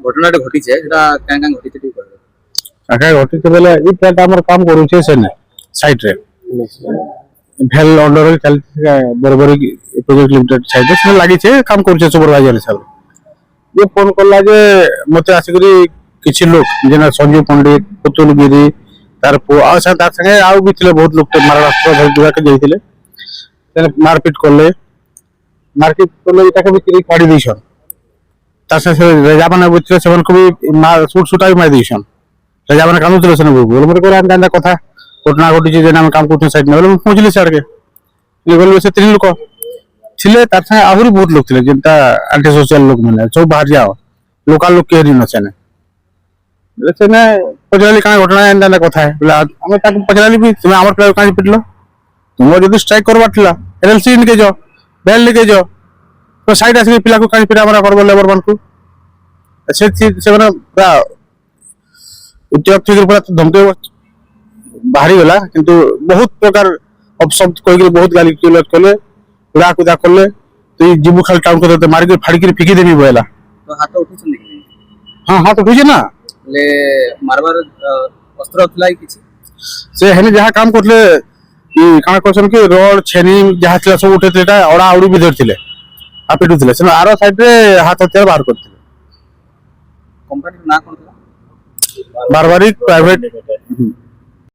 ঘটনাটা ঘটিছে সেটা কেন কেন ঘটিছে ঠিক করে কাকা ঘটিছে বলে এই প্লেট আমার কাম করুছে সেনে সাইড রে ভেল অর্ডার চালিছে বরবরি প্রজেক্ট লিমিটেড সাইডে সে লাগিছে কাম করছে সুপারভাইজার হিসাবে ये फोन करला जे मते आसिकरी किछि लोग जेना संजय पंडित पुतुल गिरी तार पो आ तार संगे आउ भी थिले बहुत लोग महाराष्ट्र धर दुआ के जइथिले तेने मारपीट करले इटाके भी किरी काढी दिसन तार से रेजा बना बुझले सेवन को भी मार सूट सुटाई मार दिसन रेजा बना काम चले सने बोल मरे करे अंदा कथा घटना घटी जे नाम काम करते साइड ने बोले पहुंचली सर के ये बोले से तीन लोग ଥିଲେ ତାର ସାଙ୍ଗେ ଆହୁରି ବହୁତ ଲୋକ ଥିଲେ ଯେନ୍ତା ଆଣ୍ଟି ସୋସିଆଲ ଲୋକ ମାନେ ସବୁ ବାହାରି ଯାଅ ଲୋକାଲ ଲୋକ କେହି ନ ସେନେ ସେନେ ପଚାରିଲି କାଣା ଘଟଣା ଏନ୍ତା କଥା ବୋଲେ ଆମେ ତାକୁ ପଚାରିଲି ବି ତୁମେ ଆମର ପିଲା କାହିଁ ପିଟିଲ ତୁମର ଯଦି ଷ୍ଟ୍ରାଇକ୍ କରବାର ଥିଲା ଏଲଏଲସି ନିକେ ଯାଅ ବେଲ ନିକେ ଯାଅ ତ ସାଇଡ୍ ଆସିକି ପିଲାକୁ କାହିଁ ପିଟା ମରା କରବ ଲେବର ମାନଙ୍କୁ ସେମାନେ ପୁରା ଉଚ୍ଚ ପୁରା ଧମକେଇ ବାହାରିଗଲା କିନ୍ତୁ ବହୁତ ପ୍ରକାର ଅପଶବ୍ଦ କହିକି ବହୁତ ଗାଲି କଲେ पूरा कुदा करले तो ये जिबु खाल टाउन को मार के फाड़ के फेंकी देबी बोला तो हाथ उठिछन कि हां हाथ उठिछे ना ले मारबार अस्त्र थलाई किछि से हेने जहा काम करले ई काना करछन कि रोड छेनी जहा थला सब उठेतेटा औड़ा औड़ी भी धरथिले आपिटुथिले से आरो साइड रे हाथ हथियार बाहर करथिले कंपनी ना कोन थला बारबारिक प्राइवेट